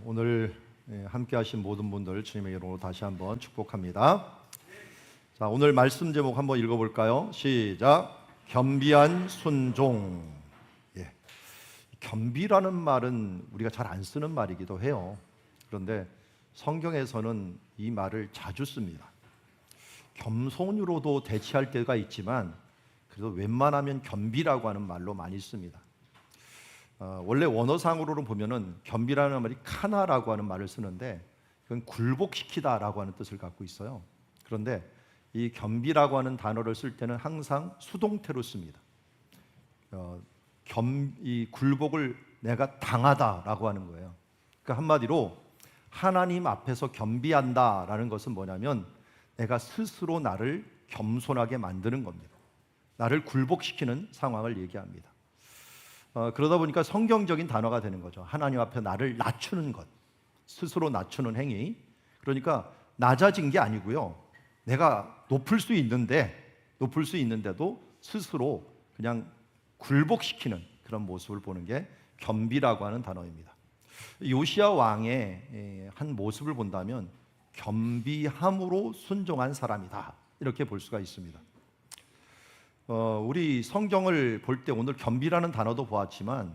오늘 함께 하신 모든 분들 주님의 이름으로 다시 한번 축복합니다. 자, 오늘 말씀 제목 한번 읽어볼까요? 시작. 겸비한 순종. 겸비라는 말은 우리가 잘 안 쓰는 말이기도 해요. 그런데 성경에서는 이 말을 자주 씁니다. 겸손으로도 대체할 때가 있지만 그래도 웬만하면 겸비라고 하는 말로 많이 씁니다. 원래 원어상으로는 보면은 겸비라는 말이 카나라고 하는 말을 쓰는데 그건 굴복시키다라고 하는 뜻을 갖고 있어요. 그런데 이 겸비라고 하는 단어를 쓸 때는 항상 수동태로 씁니다. 이 굴복을 내가 당하다라고 하는 거예요. 그러니까 한마디로 하나님 앞에서 겸비한다라는 것은 뭐냐면 내가 스스로 나를 겸손하게 만드는 겁니다. 나를 굴복시키는 상황을 얘기합니다. 그러다 보니까 성경적인 단어가 되는 거죠. 하나님 앞에 나를 낮추는 것, 스스로 낮추는 행위. 그러니까 낮아진 게 아니고요. 내가 높을 수 있는데도 스스로 그냥 굴복시키는 그런 모습을 보는 게 겸비라고 하는 단어입니다. 요시야 왕의 한 모습을 본다면 겸비함으로 순종한 사람이다, 이렇게 볼 수가 있습니다. 우리 성경을 볼 때 오늘 겸비라는 단어도 보았지만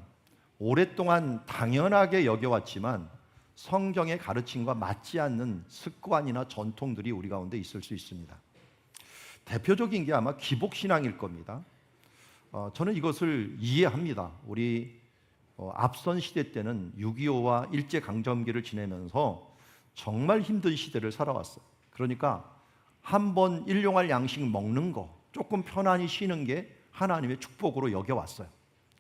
오랫동안 당연하게 여겨왔지만 성경의 가르침과 맞지 않는 습관이나 전통들이 우리 가운데 있을 수 있습니다. 대표적인 게 아마 기복신앙일 겁니다. 저는 이것을 이해합니다. 우리 앞선 시대 때는 6.25와 일제강점기를 지내면서 정말 힘든 시대를 살아왔어요. 그러니까 한번 일용할 양식 먹는 거, 조금 편안히 쉬는 게 하나님의 축복으로 여겨왔어요.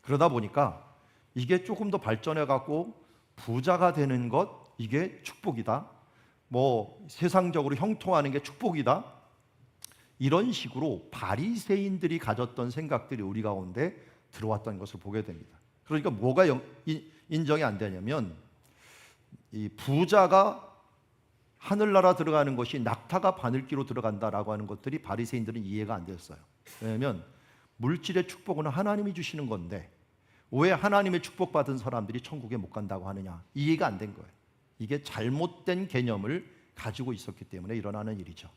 그러다 보니까 이게 조금 더 발전해갖고 부자가 되는 것, 이게 축복이다. 세상적으로 형통하는 게 축복이다. 이런 식으로 바리새인들이 가졌던 생각들이 우리 가운데 들어왔던 것을 보게 됩니다. 그러니까 뭐가 인정이 안 되냐면 이 부자가 하늘나라 들어가는 것이 낙타가 바늘기로 들어간다라고 하는 것들이 바리새인들은 이해가 안 됐어요. 왜냐하면 물질의 축복은 하나님이 주시는 건데 왜 하나님의 축복받은 사람들이 천국에 못 간다고 하느냐, 이해가 안 된 거예요. 이게 잘못된 개념을 가지고 있었기 때문에 일어나는 일이죠.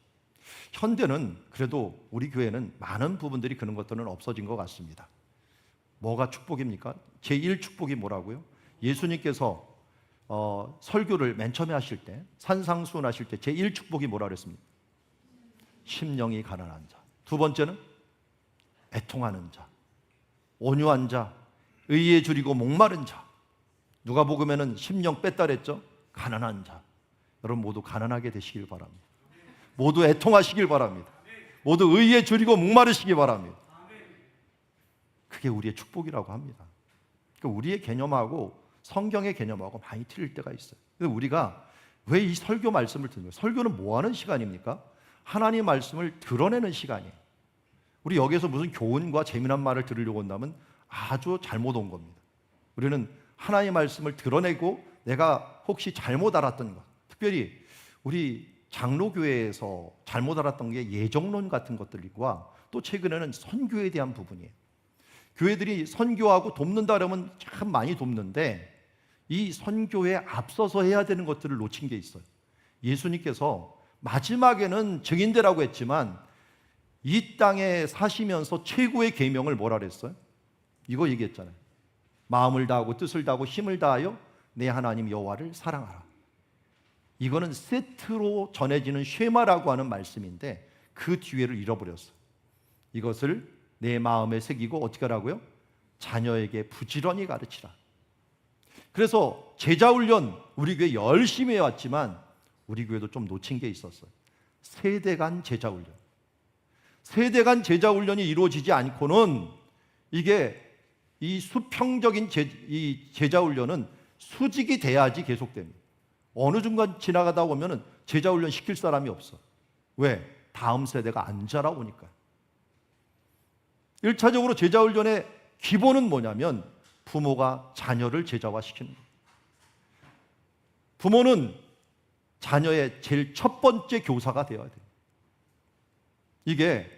현대는 그래도 우리 교회는 많은 부분들이 그런 것들은 없어진 것 같습니다. 뭐가 축복입니까? 제1축복이 뭐라고요? 예수님께서 설교를 맨 처음에 하실 때, 산상수훈 하실 때 제1축복이 뭐라 그랬습니까? 심령이 가난한 자. 두 번째는 애통하는 자, 온유한 자, 의에 줄이고 목마른 자. 누가복음에는 심령 뺐다 그랬죠? 가난한 자. 여러분 모두 가난하게 되시길 바랍니다. 모두 애통하시길 바랍니다. 모두 의에 줄이고 목마르시길 바랍니다. 그게 우리의 축복이라고 합니다. 그러니까 우리의 개념하고 성경의 개념하고 많이 틀릴 때가 있어요. 그래서 우리가 왜 이 설교 말씀을 듣는 거예요? 설교는 뭐 하는 시간입니까? 하나님의 말씀을 드러내는 시간이에요. 우리 여기서 무슨 교훈과 재미난 말을 들으려고 온다면 아주 잘못 온 겁니다. 우리는 하나님의 말씀을 드러내고 내가 혹시 잘못 알았던 것, 특별히 우리 장로교회에서 잘못 알았던 게 예정론 같은 것들과 또 최근에는 선교에 대한 부분이에요. 교회들이 선교하고 돕는다 그러면 참 많이 돕는데 이 선교에 앞서서 해야 되는 것들을 놓친 게 있어요. 예수님께서 마지막에는 증인되라고 했지만 이 땅에 사시면서 최고의 계명을 뭐라 그랬어요? 이거 얘기했잖아요. 마음을 다하고 뜻을 다하고 힘을 다하여 내 하나님 여호와를 사랑하라. 이거는 세트로 전해지는 쉐마라고 하는 말씀인데 그 뒤에를 잃어버렸어요. 이것을 내 마음에 새기고 어떻게 하라고요? 자녀에게 부지런히 가르치라. 그래서 제자훈련 우리 교회 열심히 해왔지만 우리 교회도 좀 놓친 게 있었어요. 세대 간 제자훈련. 세대 간 제자훈련이 이루어지지 않고는 이게 이 수평적인 이 제자훈련은 수직이 돼야지 계속됩니다. 어느 순간 지나가다 보면은 제자훈련 시킬 사람이 없어. 왜? 다음 세대가 안 자라오니까. 1차적으로 제자훈련의 기본은 뭐냐면 부모가 자녀를 제자화시키는 거예요. 부모는 자녀의 제일 첫 번째 교사가 되어야 돼요. 이게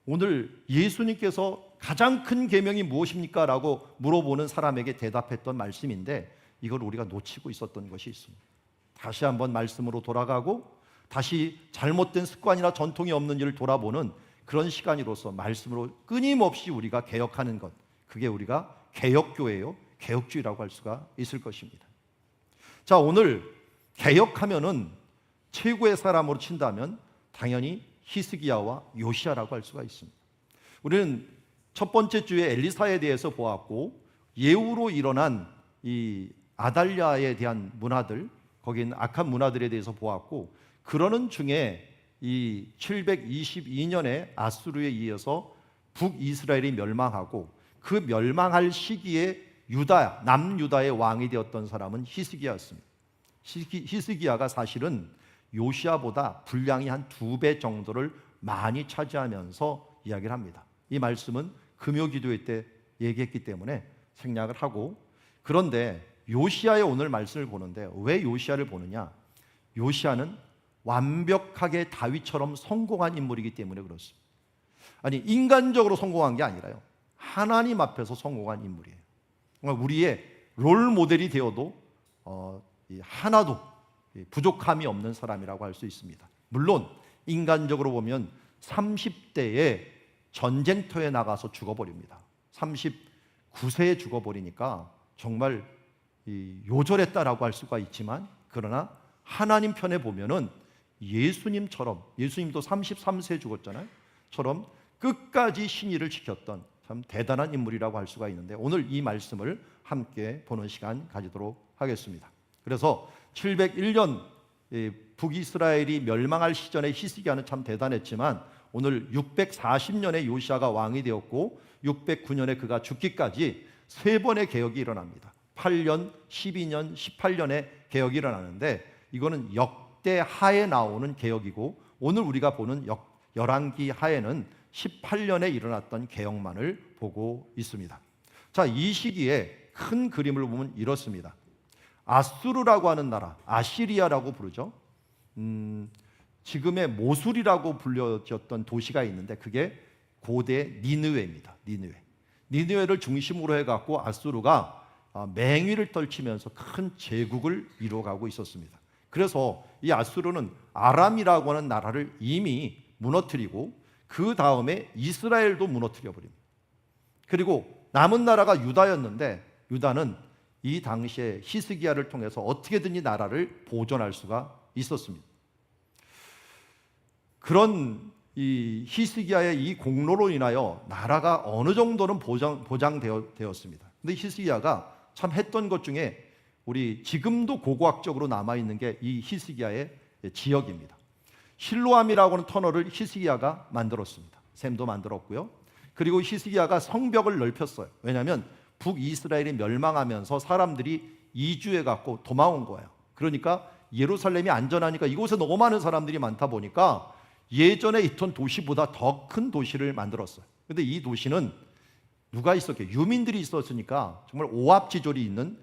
오늘 예수님께서 가장 큰 계명이 무엇입니까? 라고 물어보는 사람에게 대답했던 말씀인데 이걸 우리가 놓치고 있었던 것이 있습니다. 다시 한번 말씀으로 돌아가고 다시 잘못된 습관이나 전통이 없는지를 돌아보는 그런 시간으로서 말씀으로 끊임없이 우리가 개혁하는 것, 그게 우리가 개혁교회요, 개혁주의라고 할 수가 있을 것입니다. 자, 오늘 개혁하면은 최고의 사람으로 친다면 당연히 히스기야와 요시야라고 할 수가 있습니다. 우리는 첫 번째 주에 엘리사에 대해서 보았고, 예후로 일어난 이 아달랴에 대한 문화들, 거기 있는 악한 문화들에 대해서 보았고, 그러는 중에 이 722년에 아수르에 이어서 북이스라엘이 멸망하고, 그 멸망할 시기에 유다, 남유다의 왕이 되었던 사람은 히스기야였습니다. 히스기야가 사실은 요시야보다 분량이 한 2배 정도를 많이 차지하면서 이야기를 합니다. 이 말씀은 금요기도회 때 얘기했기 때문에 생략을 하고, 그런데 요시야의 오늘 말씀을 보는데 왜 요시야를 보느냐? 요시야는 완벽하게 다윗처럼 성공한 인물이기 때문에 그렇습니다. 아니, 인간적으로 성공한 게 아니라요, 하나님 앞에서 성공한 인물이에요. 우리의 롤 모델이 되어도 하나도 부족함이 없는 사람이라고 할 수 있습니다. 물론 인간적으로 보면 30대에 전쟁터에 나가서 죽어버립니다. 39세에 죽어버리니까 정말 요절했다라고 할 수가 있지만, 그러나 하나님 편에 보면은 예수님처럼, 예수님도 33세에 죽었잖아요, 처럼 끝까지 신의를 지켰던 참 대단한 인물이라고 할 수가 있는데, 오늘 이 말씀을 함께 보는 시간 가지도록 하겠습니다. 그래서 701년 북이스라엘이 멸망할 시전에 히스기야는 참 대단했지만, 오늘 640년에 요시야가 왕이 되었고 609년에 그가 죽기까지 3번의 개혁이 일어납니다. 8년, 12년, 18년에 개혁이 일어나는데, 이거는 역대 하에 나오는 개혁이고, 오늘 우리가 보는 열왕기 하에는 18년에 일어났던 개혁만을 보고 있습니다. 자, 이 시기에 큰 그림을 보면 이렇습니다. 아수르라고 하는 나라, 아시리아라고 부르죠. 지금의 모술이라고 불려졌던 도시가 있는데, 그게 고대 니느웨입니다. 니느웨를 중심으로 해갖고 아수르가 맹위를 떨치면서 큰 제국을 이루어가고 있었습니다. 그래서 이 아수르는 아람이라고 하는 나라를 이미 무너뜨리고, 그 다음에 이스라엘도 무너뜨려 버립니다. 그리고 남은 나라가 유다였는데, 유다는 이 당시에 히스기야를 통해서 어떻게든 이 나라를 보존할 수가 있었습니다. 그런 이 히스기야의 이 공로로 인하여 나라가 어느 정도는 보장되었습니다. 근데 히스기야가 참 했던 것 중에 우리 지금도 고고학적으로 남아있는 게 이 히스기야의 지역입니다. 실로암이라고 하는 터널을 히스기야가 만들었습니다. 셈도 만들었고요. 그리고 히스기야가 성벽을 넓혔어요. 왜냐하면 북이스라엘이 멸망하면서 사람들이 이주해 갖고 도망온 거예요. 그러니까 예루살렘이 안전하니까 이곳에 너무 많은 사람들이 많다 보니까 예전에 있던 도시보다 더 큰 도시를 만들었어요. 그런데 이 도시는 누가 있었게? 유민들이 있었으니까 정말 오합지졸이 있는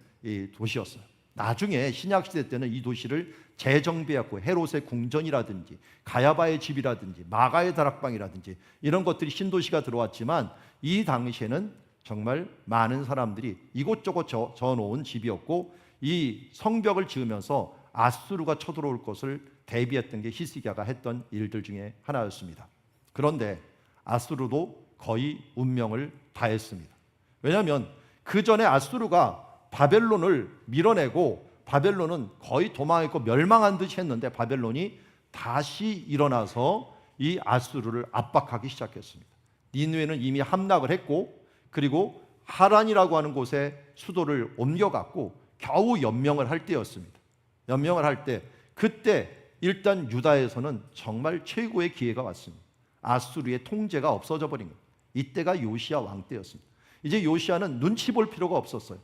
도시였어요. 나중에 신약시대 때는 이 도시를 재정비했고, 헤롯의 궁전이라든지 가야바의 집이라든지 마가의 다락방이라든지 이런 것들이 신도시가 들어왔지만, 이 당시에는 정말 많은 사람들이 이곳저곳 저어놓은 집이었고, 이 성벽을 지으면서 아수르가 쳐들어올 것을 대비했던 게 히스기야가 했던 일들 중에 하나였습니다. 그런데 아수르도 거의 운명을 다했습니다. 왜냐하면 그 전에 아수르가 바벨론을 밀어내고, 바벨론은 거의 도망했고 멸망한 듯이 했는데, 바벨론이 다시 일어나서 이 아수르를 압박하기 시작했습니다. 니느웨는 이미 함락을 했고, 그리고 하란이라고 하는 곳에 수도를 옮겨갔고 겨우 연명을 할 때였습니다. 연명을 할 때, 그때 일단 유다에서는 정말 최고의 기회가 왔습니다. 아수르의 통제가 없어져 버린 거예요. 이때가 요시야 왕 때였습니다. 이제 요시야는 눈치 볼 필요가 없었어요.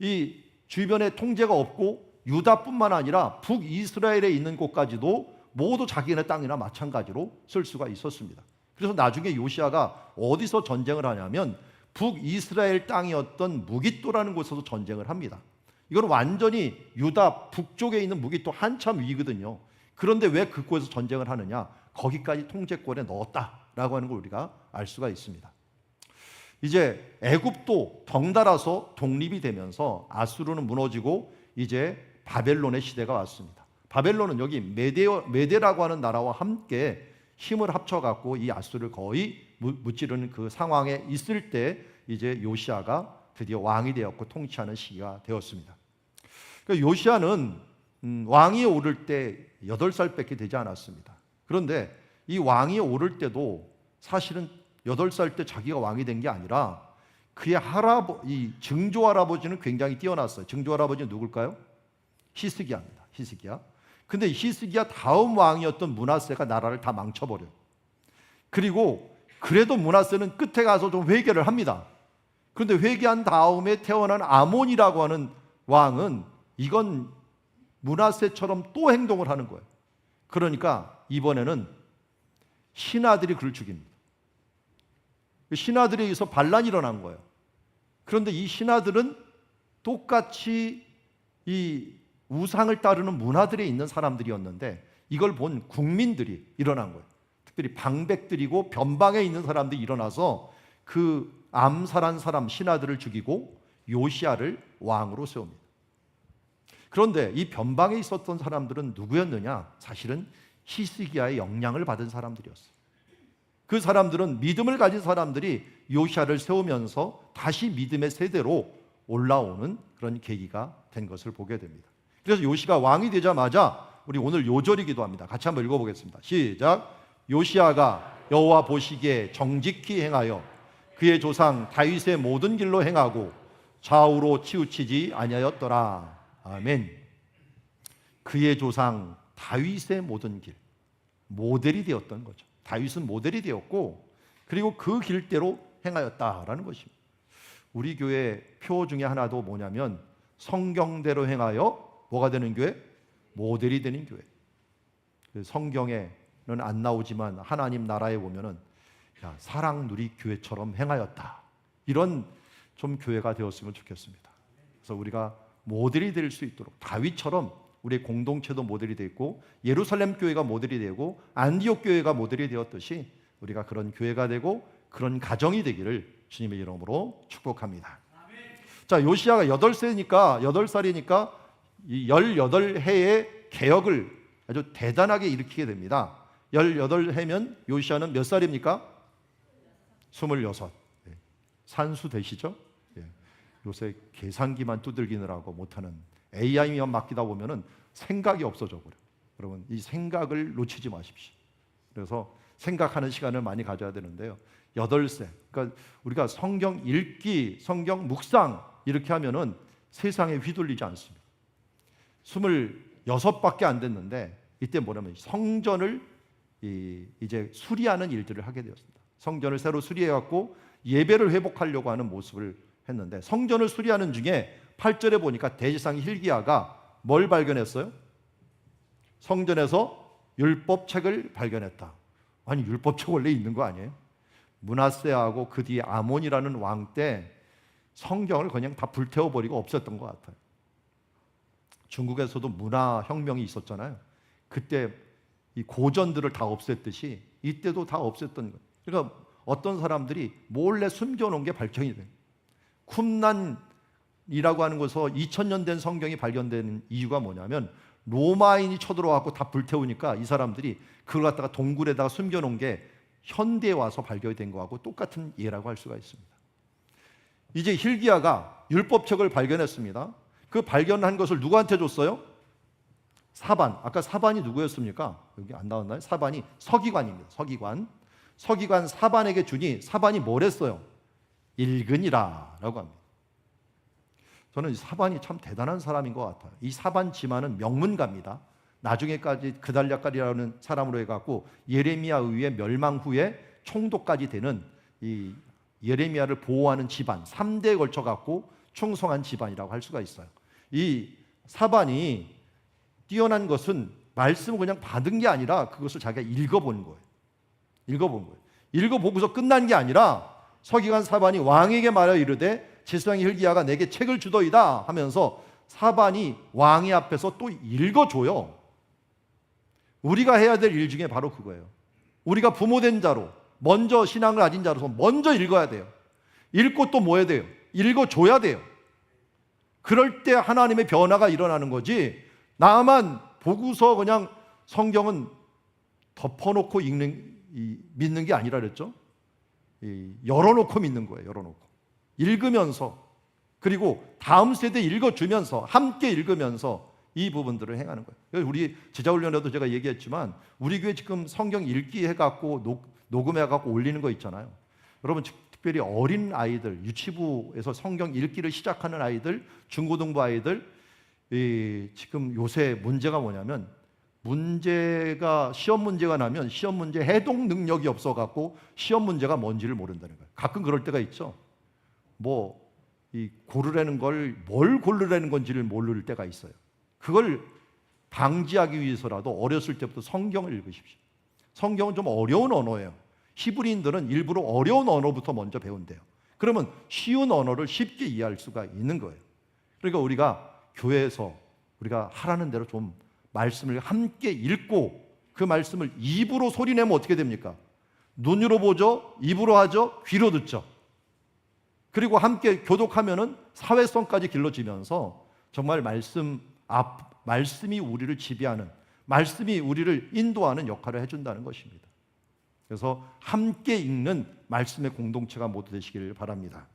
이 주변에 통제가 없고, 유다뿐만 아니라 북이스라엘에 있는 곳까지도 모두 자기네 땅이나 마찬가지로 쓸 수가 있었습니다. 그래서 나중에 요시야가 어디서 전쟁을 하냐면 북이스라엘 땅이었던 무깃도라는 곳에서 전쟁을 합니다. 이건 완전히 유다 북쪽에 있는 무깃도 한참 위거든요. 그런데 왜 그곳에서 전쟁을 하느냐? 거기까지 통제권에 넣었다라고 하는 걸 우리가 알 수가 있습니다. 이제 애굽도 덩달아서 독립이 되면서 아수르는 무너지고 이제 바벨론의 시대가 왔습니다. 바벨론은 여기 메데라고 하는 나라와 함께 힘을 합쳐갖고 이 아수르를 거의 무찌르는 그 상황에 있을 때 이제 요시아가 드디어 왕이 되었고 통치하는 시기가 되었습니다. 그러니까 요시아는 왕이 오를 때 8살밖에 되지 않았습니다. 그런데 이 왕이 오를 때도 사실은 8살 때 자기가 왕이 된 게 아니라 그의 이 증조 할아버지는 굉장히 뛰어났어요. 증조 할아버지는 누굴까요? 히스기야입니다. 히스기야. 근데 히스기야 다음 왕이었던 므낫세가 나라를 다 망쳐버려요. 그리고 그래도 므낫세는 끝에 가서 좀 회개를 합니다. 그런데 회개한 다음에 태어난 아몬이라고 하는 왕은 이건 므낫세처럼 또 행동을 하는 거예요. 그러니까 이번에는 신하들이 그를 죽입니다. 신하들에 의해서 반란이 일어난 거예요. 그런데 이 신하들은 똑같이 이 우상을 따르는 문화들에 있는 사람들이었는데 이걸 본 국민들이 일어난 거예요. 특별히 방백들이고 변방에 있는 사람들이 일어나서 그 암살한 사람 신하들을 죽이고 요시아를 왕으로 세웁니다. 그런데 이 변방에 있었던 사람들은 누구였느냐? 사실은 히스기야의 영향을 받은 사람들이었어요. 그 사람들은 믿음을 가진 사람들이 요시아를 세우면서 다시 믿음의 세대로 올라오는 그런 계기가 된 것을 보게 됩니다. 그래서 요시아가 왕이 되자마자 우리 오늘 요절이기도 합니다. 같이 한번 읽어보겠습니다. 시작. 요시아가 여호와 보시기에 정직히 행하여 그의 조상 다윗의 모든 길로 행하고 좌우로 치우치지 아니하였더라. 아멘. 그의 조상 다윗의 모든 길, 모델이 되었던 거죠. 다윗은 모델이 되었고 그리고 그 길대로 행하였다라는 것입니다. 우리 교회 표 중에 하나도 뭐냐면 성경대로 행하여 뭐가 되는 교회? 모델이 되는 교회. 성경에는 안 나오지만 하나님 나라에 보면은 사랑 누리 교회처럼 행하였다. 이런 좀 교회가 되었으면 좋겠습니다. 그래서 우리가 모델이 될 수 있도록 다윗처럼 우리의 공동체도 모델이 되고 예루살렘 교회가 모델이 되고 안디옥 교회가 모델이 되었듯이 우리가 그런 교회가 되고 그런 가정이 되기를 주님의 이름으로 축복합니다. 자, 요시아가 8살이니까 이 18해의 개혁을 아주 대단하게 일으키게 됩니다. 18해면 요시아는 몇 살입니까? 26. 산수 되시죠? 요새 계산기만 두들기느라고 못하는 AI만 맡기다 보면은 생각이 없어져 버려. 여러분, 이 생각을 놓치지 마십시오. 그래서 생각하는 시간을 많이 가져야 되는데요. 8세. 그러니까 우리가 성경 읽기, 성경 묵상 이렇게 하면은 세상에 휘둘리지 않습니다. 26밖에 안 됐는데 이때 뭐냐면 성전을 이제 수리하는 일들을 하게 되었습니다. 성전을 새로 수리해 갖고 예배를 회복하려고 하는 모습을 했는데 성전을 수리하는 중에 8절에 보니까 대제사장 hil기야가 뭘 발견했어요? 성전에서 율법책을 발견했다. 아니, 율법책 원래 있는 거 아니에요? 므낫세하고 그 뒤에 아몬이라는 왕 때 성경을 그냥 다 불태워버리고 없앴던 것 같아요. 중국에서도 문화혁명이 있었잖아요. 그때 이 고전들을 다 없앴듯이 이때도 다 없앴던 거예요. 그러니까 어떤 사람들이 몰래 숨겨놓은 게 발견이 돼요. 쿰난이라고 하는 곳에서 2000년 된 성경이 발견되는 이유가 뭐냐면 로마인이 쳐들어와서 다 불태우니까 이 사람들이 그걸 갖다가 동굴에다가 숨겨놓은 게 현대에 와서 발견된 거하고 똑같은 예라고 할 수가 있습니다. 이제 hil기야가 율법책을 발견했습니다. 그 발견한 것을 누구한테 줬어요? 사반. 아까 사반이 누구였습니까? 여기 안 나왔나요? 사반이 서기관입니다. 서기관 사반에게 주니 사반이 뭘 했어요? 읽으니라 라고 합니다. 저는 이 사반이 참 대단한 사람인 것 같아요. 이 사반 지만은 명문가입니다. 나중에까지 그달랴까리라는 사람으로 해갖고 예레미야 의회 멸망 후에 총독까지 되는 이 예레미야를 보호하는 집안 3대에 걸쳐갖고 충성한 집안이라고 할 수가 있어요. 이 사반이 뛰어난 것은 말씀을 그냥 받은 게 아니라 그것을 자기가 읽어본 거예요. 읽어보고서 끝난 게 아니라 서기관 사반이 왕에게 말하여 이르되 제사장 hil기야가 내게 책을 주더이다 하면서 사반이 왕의 앞에서 또 읽어줘요. 우리가 해야 될 일 중에 바로 그거예요. 우리가 부모된 자로 먼저 신앙을 가진 자로서 먼저 읽어야 돼요. 읽고 또 뭐 해야 돼요? 읽어줘야 돼요. 그럴 때 하나님의 변화가 일어나는 거지, 나만 보고서 그냥 성경은 덮어놓고 믿는 게 아니라 그랬죠. 열어놓고 믿는 거예요. 열어놓고 읽으면서, 그리고 다음 세대 읽어주면서, 함께 읽으면서 이 부분들을 행하는 거예요. 우리 제자훈련에도 제가 얘기했지만, 우리 교회 지금 성경 읽기 해갖고 녹음해갖고 올리는 거 있잖아요. 여러분, 특별히 어린 아이들, 유치부에서 성경 읽기를 시작하는 아이들, 중고등부 아이들, 지금 요새 문제가 뭐냐면, 시험 문제가 나면 시험 문제 해독 능력이 없어갖고 시험 문제가 뭔지를 모른다는 거예요. 가끔 그럴 때가 있죠. 고르라는 걸 뭘 고르라는 건지를 모를 때가 있어요. 그걸 방지하기 위해서라도 어렸을 때부터 성경을 읽으십시오. 성경은 좀 어려운 언어예요. 히브리인들은 일부러 어려운 언어부터 먼저 배운대요. 그러면 쉬운 언어를 쉽게 이해할 수가 있는 거예요. 그러니까 우리가 교회에서 우리가 하라는 대로 좀 말씀을 함께 읽고, 그 말씀을 입으로 소리내면 어떻게 됩니까? 눈으로 보죠, 입으로 하죠, 귀로 듣죠. 그리고 함께 교독하면은 사회성까지 길러지면서 정말 말씀이 우리를 지배하는, 말씀이 우리를 인도하는 역할을 해준다는 것입니다. 그래서 함께 읽는 말씀의 공동체가 모두 되시기를 바랍니다.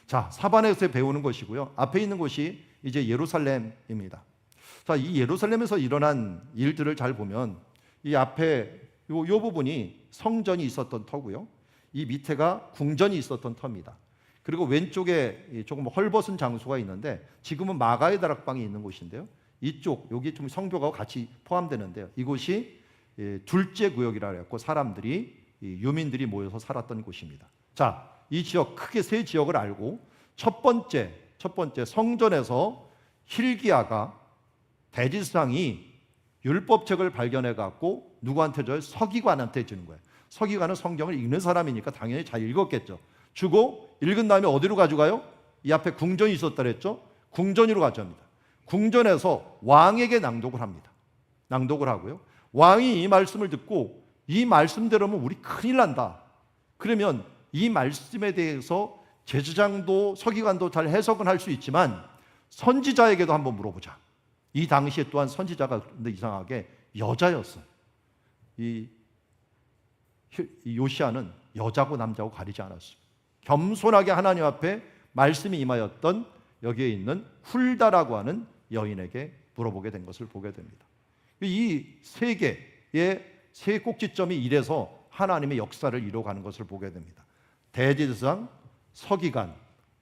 자, 사반에서 배우는 것이고요. 앞에 있는 곳이 이제 예루살렘입니다. 자, 이 예루살렘에서 일어난 일들을 잘 보면, 이 앞에 요 부분이 성전이 있었던 터고요. 이 밑에가 궁전이 있었던 터입니다. 그리고 왼쪽에 조금 헐벗은 장소가 있는데, 지금은 마가의 다락방이 있는 곳인데요. 이쪽, 여기 좀 성벽하고 같이 포함되는데요. 이곳이 둘째 구역이라 그랬고, 사람들이, 유민들이 모여서 살았던 곳입니다. 자, 이 지역, 크게 세 지역을 알고, 첫 번째 성전에서 hilkiah가, 대지상이 율법책을 발견해 갖고 누구한테 줘요? 서기관한테 주는 거예요. 서기관은 성경을 읽는 사람이니까 당연히 잘 읽었겠죠. 주고 읽은 다음에 어디로 가져가요? 이 앞에 궁전이 있었다 그랬죠? 궁전으로 가져갑니다. 궁전에서 왕에게 낭독을 합니다. 낭독을 하고요. 왕이 이 말씀을 듣고, 이 말씀대로면 우리 큰일 난다. 그러면 이 말씀에 대해서 제사장도 서기관도 잘 해석은 할 수 있지만 선지자에게도 한번 물어보자. 이 당시에 또한 선지자가 근데 이상하게 여자였어요. 이 요시야는 여자고 남자고 가리지 않았어요. 겸손하게 하나님 앞에 말씀이 임하였던 여기에 있는 훌다라고 하는 여인에게 물어보게 된 것을 보게 됩니다. 이 세 개의 세 꼭지점이 이래서 하나님의 역사를 이루어가는 것을 보게 됩니다. 대제사장, 서기관,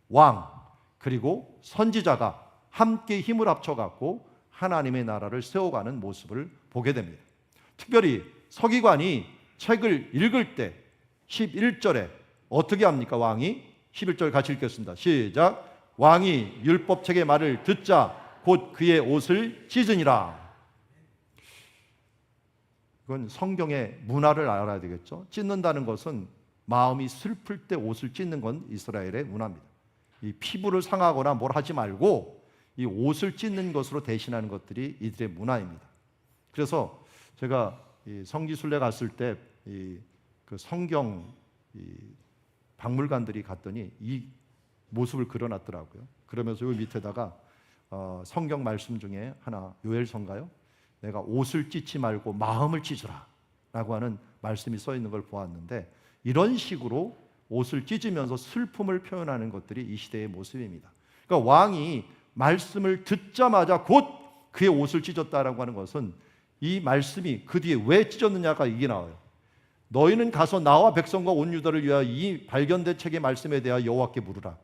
왕, 그리고 선지자가 함께 힘을 합쳐갖고 하나님의 나라를 세워가는 모습을 보게 됩니다. 특별히 서기관이 책을 읽을 때 11절에 어떻게 합니까? 왕이 11절 같이 읽겠습니다. 시작. 왕이 율법책의 말을 듣자 곧 그의 옷을 찢으니라. 이건 성경의 문화를 알아야 되겠죠. 찢는다는 것은 마음이 슬플 때 옷을 찢는 건 이스라엘의 문화입니다. 이 피부를 상하거나 뭘 하지 말고 이 옷을 찢는 것으로 대신하는 것들이 이들의 문화입니다. 그래서 제가 성지순례 갔을 때 그 성경 박물관들이 갔더니 이 모습을 그려놨더라고요. 그러면서 이 밑에다가 성경 말씀 중에 하나, 요엘서인가요? 내가 옷을 찢지 말고 마음을 찢으라 라고 하는 말씀이 써 있는 걸 보았는데, 이런 식으로 옷을 찢으면서 슬픔을 표현하는 것들이 이 시대의 모습입니다. 그러니까 왕이 말씀을 듣자마자 곧 그의 옷을 찢었다라고 하는 것은, 이 말씀이 그 뒤에 왜 찢었느냐가 이게 나와요. 너희는 가서 나와 백성과 온 유다를 위하여 이 발견된 책의 말씀에 대하여 여호와께 물으라.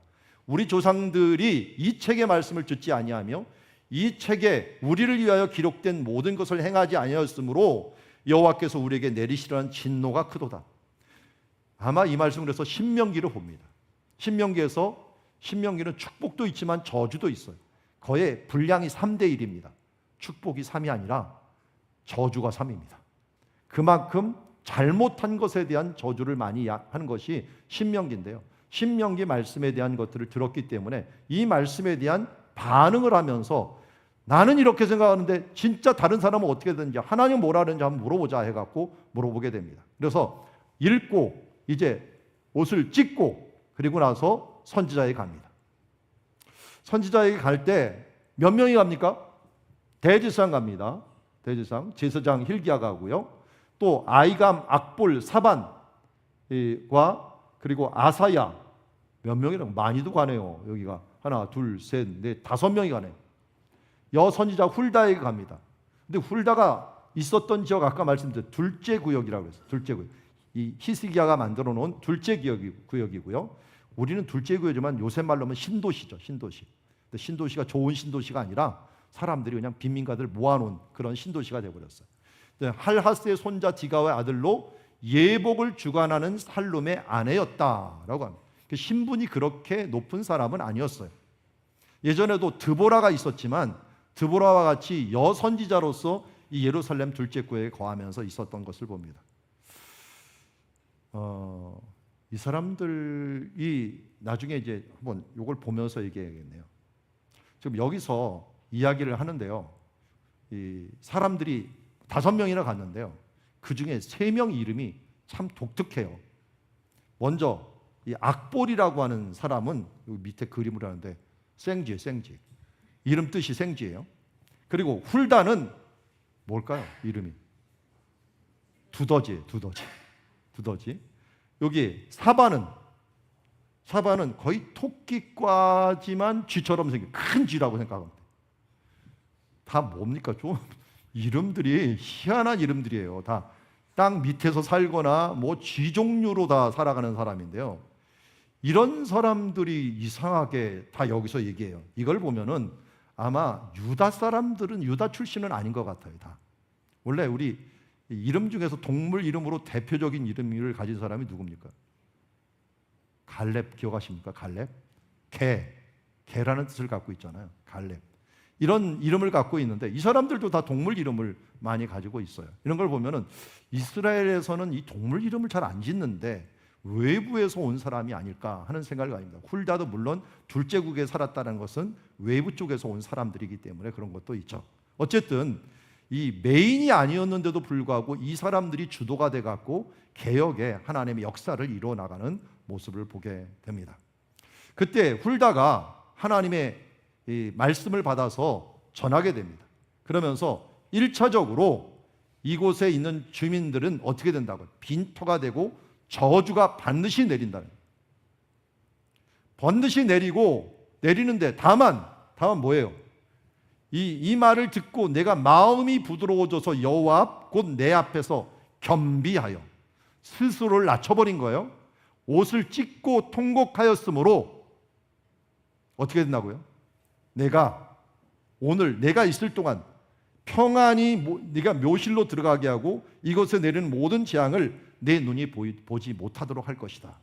우리 조상들이 이 책의 말씀을 듣지 아니하며 이 책에 우리를 위하여 기록된 모든 것을 행하지 아니하였으므로 여호와께서 우리에게 내리시려는 진노가 크도다. 아마 이 말씀을 해서 신명기를 봅니다. 신명기는 축복도 있지만 저주도 있어요. 거의 분량이 3대 1입니다. 축복이 3이 아니라 저주가 3입니다. 그만큼 잘못한 것에 대한 저주를 많이 하는 것이 신명기인데요. 신명기 말씀에 대한 것들을 들었기 때문에 이 말씀에 대한 반응을 하면서, 나는 이렇게 생각하는데 진짜 다른 사람은 어떻게 되는지, 하나님 뭐라 하는지 한번 물어보자 해갖고 물어보게 됩니다. 그래서 읽고 이제 옷을 찢고 그리고 나서 선지자에게 갑니다. 선지자에게 갈 때 몇 명이 갑니까? 대제사장 갑니다. 대제사장, 제사장 hil기야 가고요. 또 아이감, 악볼, 사반과 그리고 아사야, 몇 명이라고? 많이도 가네요. 여기가 하나, 둘, 셋, 넷, 5명이 가네요. 여선지자 훌다에게 갑니다. 근데 훌다가 있었던 지역 아까 말씀드린 둘째 구역이라고 했어요. 둘째 구역. 이 히스기야가 만들어 놓은 둘째 구역이고요. 우리는 둘째 구역이지만 요새 말로 하면 신도시죠. 신도시. 근데 신도시가 좋은 신도시가 아니라 사람들이 그냥 빈민가들 모아놓은 그런 신도시가 되어버렸어요. 할하스의 손자 디가의 아들로 예복을 주관하는 살룸의 아내였다라고 합니다. 신분이 그렇게 높은 사람은 아니었어요. 예전에도 드보라가 있었지만 드보라와 같이 여선지자로서 이 예루살렘 둘째 구역에 거하면서 있었던 것을 봅니다. 이 사람들이 나중에 이제 한번 이걸 보면서 얘기해야겠네요. 지금 여기서 이야기를 하는데요. 이 사람들이 5명이나 갔는데요. 그 중에 3명 이름이 참 독특해요. 먼저 이 악볼이라고 하는 사람은 여기 밑에 그림을 하는데 생쥐. 이름 뜻이 생쥐예요. 그리고 훌다는 뭘까요? 이름이 두더지. 여기 사바는 거의 토끼과지만 쥐처럼 생긴 큰 쥐라고 생각합니다. 다 뭡니까? 좀 이름들이 희한한 이름들이에요. 다 땅 밑에서 살거나 뭐 쥐 종류로 다 살아가는 사람인데요. 이런 사람들이 이상하게 다 여기서 얘기해요. 이걸 보면은 아마 유다 사람들은 유다 출신은 아닌 것 같아요. 다 원래 우리 이름 중에서 동물 이름으로 대표적인 이름을 가진 사람이 누굽니까? 갈렙 기억하십니까? 갈렙? 개라는 뜻을 갖고 있잖아요. 갈렙. 이런 이름을 갖고 있는데 이 사람들도 다 동물 이름을 많이 가지고 있어요. 이런 걸 보면은 이스라엘에서는 이 동물 이름을 잘 안 짓는데 외부에서 온 사람이 아닐까 하는 생각을 가집니다. 훌다도 물론 둘째 국에 살았다는 것은 외부 쪽에서 온 사람들이기 때문에 그런 것도 있죠. 어쨌든 이 메인이 아니었는데도 불구하고 이 사람들이 주도가 돼 갖고 개혁의 하나님의 역사를 이루어 나가는 모습을 보게 됩니다. 그때 훌다가 하나님의 이 말씀을 받아서 전하게 됩니다. 그러면서 1차적으로 이곳에 있는 주민들은 어떻게 된다고요? 빈터가 되고 저주가 반드시 내린다는 거예요. 반드시 내리는데 다만 뭐예요? 이 말을 듣고 내가 마음이 부드러워져서 여호와 앞 곧 내 앞에서 겸비하여 스스로를 낮춰버린 거예요. 옷을 찢고 통곡하였으므로 어떻게 된다고요? 내가 있을 동안 평안히 네가 묘실로 들어가게 하고 이것에 내리는 모든 재앙을 내 눈이 보지 못하도록 할 것이다.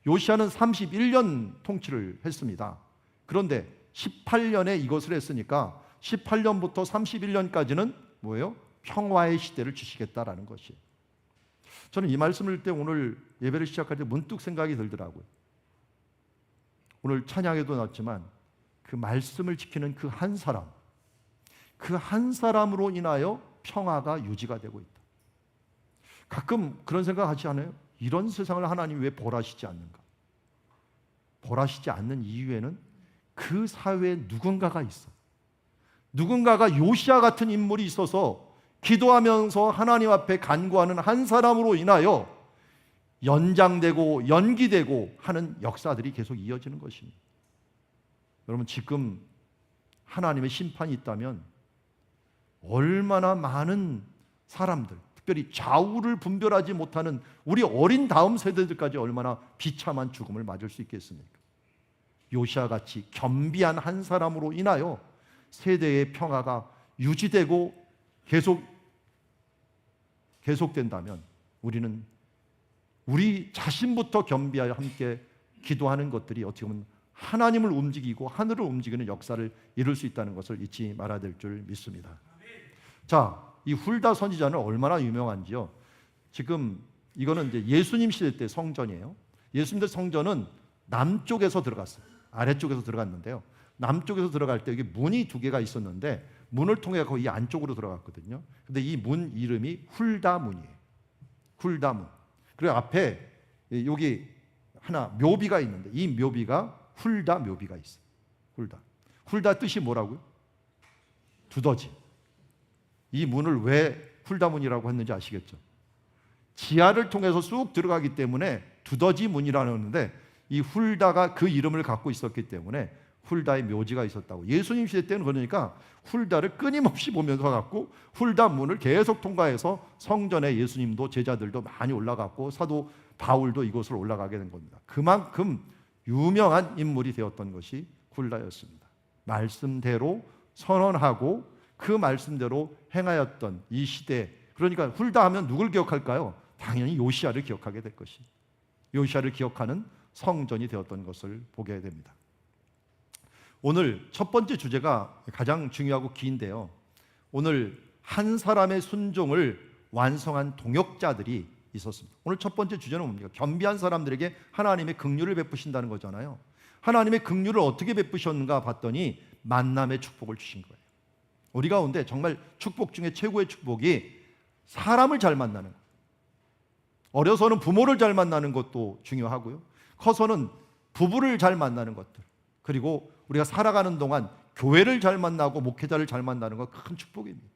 요시야는 31년 통치를 했습니다. 그런데 18년에 이것을 했으니까 18년부터 31년까지는 뭐예요? 평화의 시대를 주시겠다라는 것이에요. 저는 이 말씀을 때 오늘 예배를 시작할 때 문득 생각이 들더라고요. 오늘 찬양에도 나왔지만 그 말씀을 지키는 그 한 사람으로 인하여 평화가 유지가 되고 있다. 가끔 그런 생각 하지 않아요? 이런 세상을 하나님이 왜 벌하시지 않는가? 벌하시지 않는 이유에는 그 사회에 누군가가 있어. 누군가가 요시야 같은 인물이 있어서 기도하면서 하나님 앞에 간구하는 한 사람으로 인하여 연장되고 연기되고 하는 역사들이 계속 이어지는 것입니다. 여러분, 지금 하나님의 심판이 있다면 얼마나 많은 사람들, 특별히 좌우를 분별하지 못하는 우리 어린 다음 세대들까지 얼마나 비참한 죽음을 맞을 수 있겠습니까? 요시아같이 겸비한 한 사람으로 인하여 세대의 평화가 유지되고 계속된다면 우리는 우리 자신부터 겸비하여 함께 기도하는 것들이 어떻게 보면 하나님을 움직이고 하늘을 움직이는 역사를 이룰 수 있다는 것을 잊지 말아야 될 줄 믿습니다. 자, 이 훌다 선지자는 얼마나 유명한지요. 지금 이거는 이제 예수님 시대 때 성전이에요. 예수님 때 성전은 남쪽에서 들어갔어요. 아래쪽에서 들어갔는데요. 남쪽에서 들어갈 때 여기 문이 2개가 있었는데 문을 통해 이 안쪽으로 들어갔거든요. 근데 이 문 이름이 훌다문이에요. 훌다문. 그리고 앞에 여기 하나 묘비가 있는데 이 묘비가 훌다 묘비가 있어요. 훌다 뜻이 뭐라고요? 두더지. 이 문을 왜 훌다문이라고 했는지 아시겠죠? 지하를 통해서 쑥 들어가기 때문에 두더지 문이라고 하는데 이 훌다가 그 이름을 갖고 있었기 때문에 훌다의 묘지가 있었다고. 예수님 시대 때는 그러니까 훌다를 끊임없이 보면서 갖고 훌다 문을 계속 통과해서 성전에 예수님도 제자들도 많이 올라갔고 사도 바울도 이곳을 올라가게 된 겁니다. 그만큼 유명한 인물이 되었던 것이 훌다였습니다. 말씀대로 선언하고 그 말씀대로 행하였던 이 시대, 그러니까 훌다 하면 누굴 기억할까요? 당연히 요시야를 기억하게 될 것입니다. 요시야를 기억하는 성전이 되었던 것을 보게 됩니다. 오늘 첫 번째 주제가 가장 중요하고 긴데요. 오늘 한 사람의 순종을 완성한 동역자들이 있었습니다. 오늘 첫 번째 주제는 뭡니까? 겸비한 사람들에게 하나님의 긍휼을 베푸신다는 거잖아요. 하나님의 긍휼을 어떻게 베푸셨는가 봤더니 만남의 축복을 주신 거예요. 우리 가운데 정말 축복 중에 최고의 축복이 사람을 잘 만나는 거예요. 어려서는 부모를 잘 만나는 것도 중요하고요. 커서는 부부를 잘 만나는 것들, 그리고 우리가 살아가는 동안 교회를 잘 만나고 목회자를 잘 만나는 것 큰 축복입니다.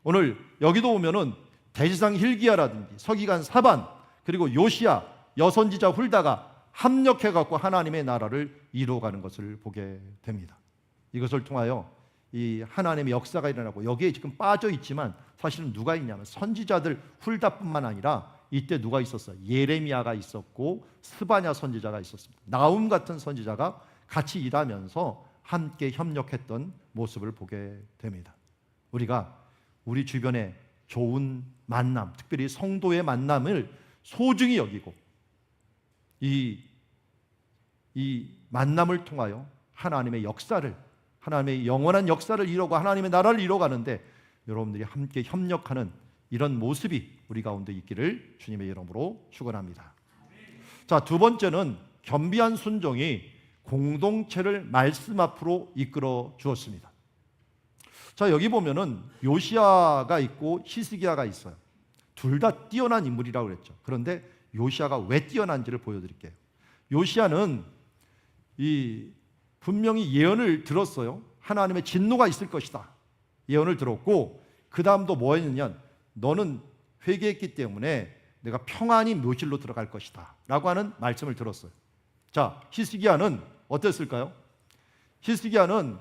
오늘 여기도 오면은 대지상 hil기야라든지 서기관 사반 그리고 요시야 여선지자 훌다가 합력해갖고 하나님의 나라를 이루어가는 것을 보게 됩니다. 이것을 통하여 이 하나님의 역사가 일어나고 여기에 지금 빠져 있지만 사실은 누가 있냐면 선지자들 훌다뿐만 아니라 이때 누가 있었어요? 예레미야가 있었고 스바냐 선지자가 있었습니다. 나움 같은 선지자가 같이 일하면서 함께 협력했던 모습을 보게 됩니다. 우리가 우리 주변에 좋은 만남, 특별히 성도의 만남을 소중히 여기고 이 만남을 통하여 하나님의 역사를, 하나님의 영원한 역사를 이루고 하나님의 나라를 이루어가는데 여러분들이 함께 협력하는 이런 모습이 우리 가운데 있기를 주님의 이름으로 축원합니다. 자, 두 번째는 겸비한 순종이 공동체를 말씀 앞으로 이끌어 주었습니다. 자, 여기 보면은 요시야가 있고 히스기야가 있어요. 둘 다 뛰어난 인물이라고 그랬죠. 그런데 요시야가 왜 뛰어난지를 보여드릴게요. 요시야는 분명히 예언을 들었어요. 하나님의 진노가 있을 것이다. 예언을 들었고 그 다음도 뭐 했느냐, 너는 회개했기 때문에 내가 평안히 묘실로 들어갈 것이다 라고 하는 말씀을 들었어요. 자, 히스기야는 어땠을까요? 히스기야는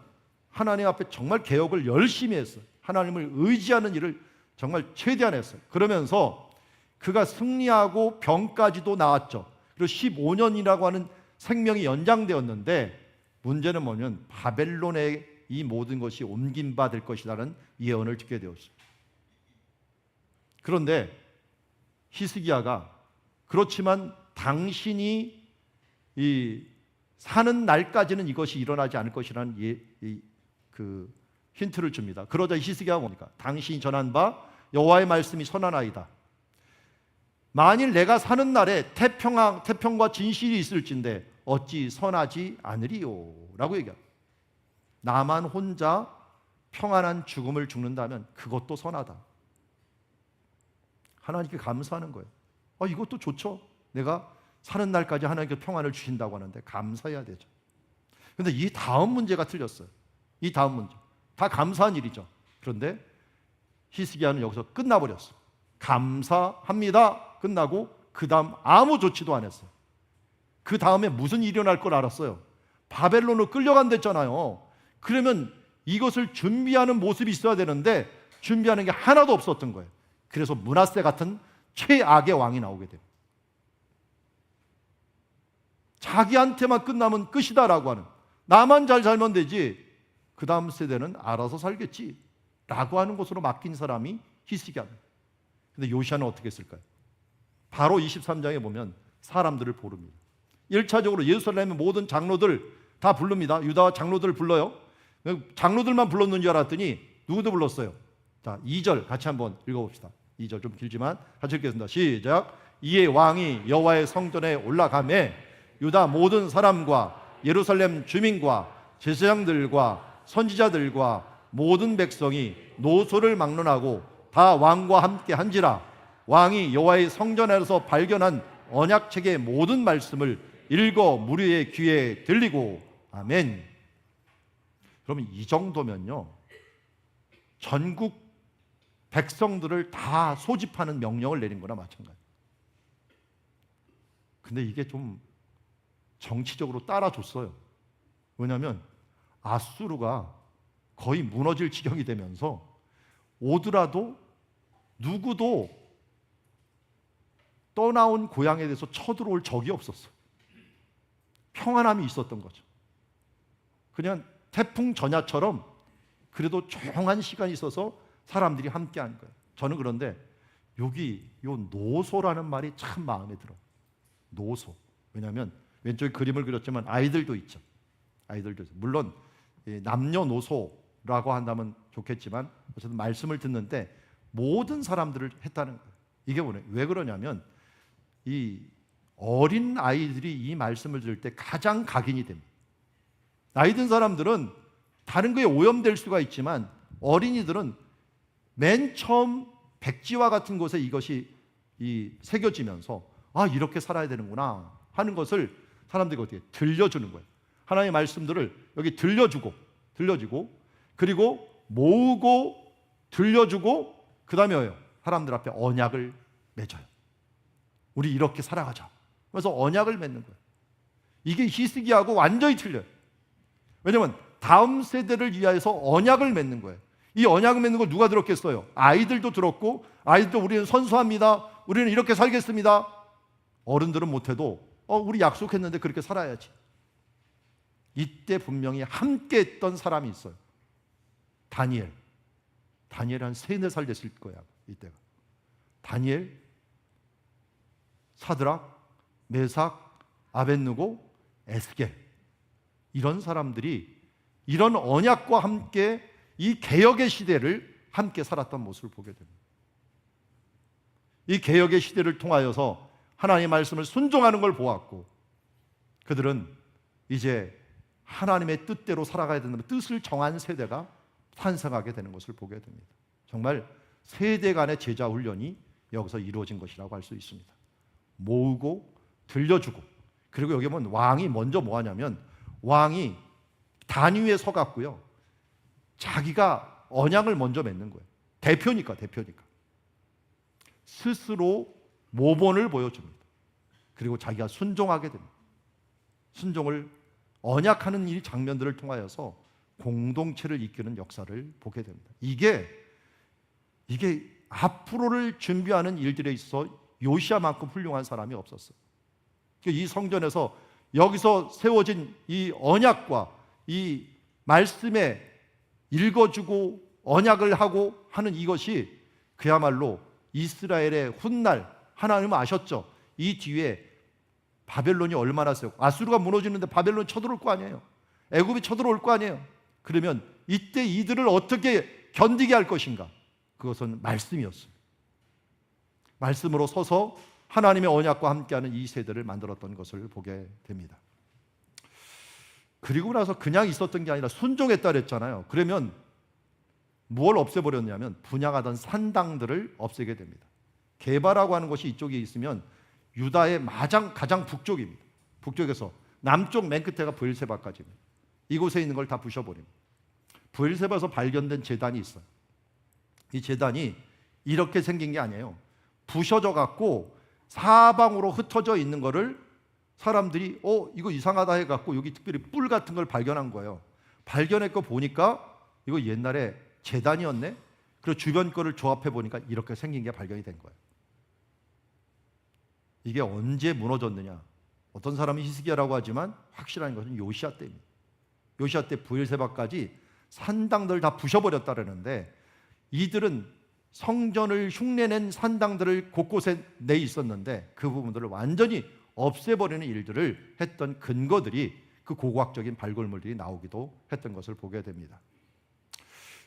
하나님 앞에 정말 개혁을 열심히 했어요. 하나님을 의지하는 일을 정말 최대한 했어요. 그러면서 그가 승리하고 병까지도 나았죠. 그리고 15년이라고 하는 생명이 연장되었는데 문제는 뭐냐면 바벨론에 이 모든 것이 옮긴 바 될 것이라는 예언을 듣게 되었어요. 그런데 히스기야가 그렇지만 당신이 사는 날까지는 이것이 일어나지 않을 것이라는 힌트를 줍니다. 그러자 히스기야가 뭡니까? 당신이 전한 바 여호와의 말씀이 선하나이다. 만일 내가 사는 날에 태평과 진실이 있을진데 어찌 선하지 않으리요? 라고 얘기합니다. 나만 혼자 평안한 죽음을 죽는다면 그것도 선하다. 하나님께 감사하는 거예요. 이것도 좋죠. 내가 사는 날까지 하나님께 평안을 주신다고 하는데 감사해야 되죠. 그런데 이 다음 문제가 틀렸어요. 이 다음 문제. 다 감사한 일이죠. 그런데 히스기야는 여기서 끝나버렸어요. 감사합니다. 끝나고 그 다음 아무 조치도 안 했어요. 그 다음에 무슨 일이 일어날 걸 알았어요. 바벨론으로 끌려간댔잖아요. 그러면 이것을 준비하는 모습이 있어야 되는데 준비하는 게 하나도 없었던 거예요. 그래서 므낫세 같은 최악의 왕이 나오게 돼요. 자기한테만 끝나면 끝이다라고 하는, 나만 잘 살면 되지 그 다음 세대는 알아서 살겠지 라고 하는 것으로 맡긴 사람이 히스기야입니다. 근데 요시야는 어떻게 했을까요? 바로 23장에 보면 사람들을 부릅니다. 1차적으로 예루살렘의 모든 장로들 다 부릅니다. 유다 장로들을 불러요. 장로들만 불렀는 줄 알았더니 누구도 불렀어요. 자, 2절 같이 한번 읽어봅시다. 2절 좀 길지만 같이 읽겠습니다. 시작. 이에 왕이 여호와의 성전에 올라가매 유다 모든 사람과 예루살렘 주민과 제사장들과 선지자들과 모든 백성이 노소를 막론하고 다 왕과 함께 한지라. 왕이 여호와의 성전에서 발견한 언약책의 모든 말씀을 읽어 무리의 귀에 들리고. 아멘. 그러면 이 정도면요, 전국 백성들을 다 소집하는 명령을 내린 거나 마찬가지예요. 근데 이게 좀 정치적으로 따라줬어요. 왜냐하면 아수르가 거의 무너질 지경이 되면서 오더라도 누구도 떠나온 고향에 대해서 쳐들어올 적이 없었어요. 평안함이 있었던 거죠. 그냥 태풍 전야처럼 그래도 조용한 시간이 있어서 사람들이 함께한 거예요. 저는 그런데 여기 요 노소라는 말이 참 마음에 들어요. 노소. 왜냐하면 왼쪽에 그림을 그렸지만 아이들도 있죠. 아이들도 있어요. 물론 남녀노소라고 한다면 좋겠지만 어쨌든 말씀을 듣는데 모든 사람들을 했다는 거예요. 이게 뭐냐? 왜 그러냐면 이 어린 아이들이 이 말씀을 들을 때 가장 각인이 됩니다. 나이 든 사람들은 다른 거에 오염될 수가 있지만 어린이들은 맨 처음 백지와 같은 곳에 이것이 새겨지면서 아, 이렇게 살아야 되는구나 하는 것을 사람들이 어떻게 들려주는 거예요. 하나님의 말씀들을 여기 들려주고 그리고 모으고 들려주고 그 다음에 뭐예요? 사람들 앞에 언약을 맺어요. 우리 이렇게 살아가자. 그래서 언약을 맺는 거예요. 이게 히스기야하고 완전히 틀려요. 왜냐하면 다음 세대를 위하여서 언약을 맺는 거예요. 이 언약을 맺는 걸 누가 들었겠어요? 아이들도 들었고 아이들도 우리는 선수합니다. 우리는 이렇게 살겠습니다. 어른들은 못해도 우리 약속했는데 그렇게 살아야지. 이때 분명히 함께 했던 사람이 있어요. 다니엘 한 3-4살 됐을 거야. 이때가. 다니엘, 사드락, 메삭, 아벳느고, 에스겔, 이런 사람들이 이런 언약과 함께 이 개혁의 시대를 함께 살았던 모습을 보게 됩니다. 이 개혁의 시대를 통하여서 하나님의 말씀을 순종하는 걸 보았고 그들은 이제 하나님의 뜻대로 살아가야 되는 뜻을 정한 세대가 탄생하게 되는 것을 보게 됩니다. 정말 세대 간의 제자 훈련이 여기서 이루어진 것이라고 할 수 있습니다. 모으고 들려주고 그리고 여기 보면 왕이 먼저 뭐 하냐면 왕이 단위에 서갖고요 자기가 언약을 먼저 맺는 거예요. 대표니까 스스로 모본을 보여줍니다. 그리고 자기가 순종하게 됩니다. 순종을 언약하는 이 장면들을 통하여서 공동체를 이끄는 역사를 보게 됩니다. 이게 앞으로를 준비하는 일들에 있어 요시야만큼 훌륭한 사람이 없었어요. 이 성전에서 여기서 세워진 이 언약과 이 말씀에 읽어주고 언약을 하고 하는 이것이 그야말로 이스라엘의 훗날, 하나님은 아셨죠? 이 뒤에 바벨론이 얼마나 세고 아수르가 무너지는데 바벨론이 쳐들어올 거 아니에요. 애굽이 쳐들어올 거 아니에요. 그러면 이때 이들을 어떻게 견디게 할 것인가? 그것은 말씀이었어요. 말씀으로 서서 하나님의 언약과 함께하는 이 세대를 만들었던 것을 보게 됩니다. 그리고 나서 그냥 있었던 게 아니라 순종했다 그랬잖아요. 그러면 무엇을 없애버렸냐면 분양하던 산당들을 없애게 됩니다. 게바라고 하는 것이 이쪽에 있으면 유다의 가장 북쪽입니다. 북쪽에서 남쪽 맨 끝에가 브엘세바까지입니다. 이곳에 있는 걸 다 부셔버립니다. 브엘세바에서 발견된 제단이 있어요. 이 제단이 이렇게 생긴 게 아니에요. 부셔져 갖고 사방으로 흩어져 있는 거를 사람들이 이거 이상하다 해갖고 여기 특별히 뿔 같은 걸 발견한 거예요. 발견했고 보니까 이거 옛날에 제단이었네. 그리고 주변 거를 조합해 보니까 이렇게 생긴 게 발견이 된 거예요. 이게 언제 무너졌느냐? 어떤 사람이 히스기야라고 하지만 확실한 것은 요시야 때입니다. 요시야 때 브엘세바까지 산당들 다 부셔버렸다라는데 이들은 성전을 흉내낸 산당들을 곳곳에 내 있었는데 그 부분들을 완전히 없애버리는 일들을 했던 근거들이 그 고고학적인 발굴물들이 나오기도 했던 것을 보게 됩니다.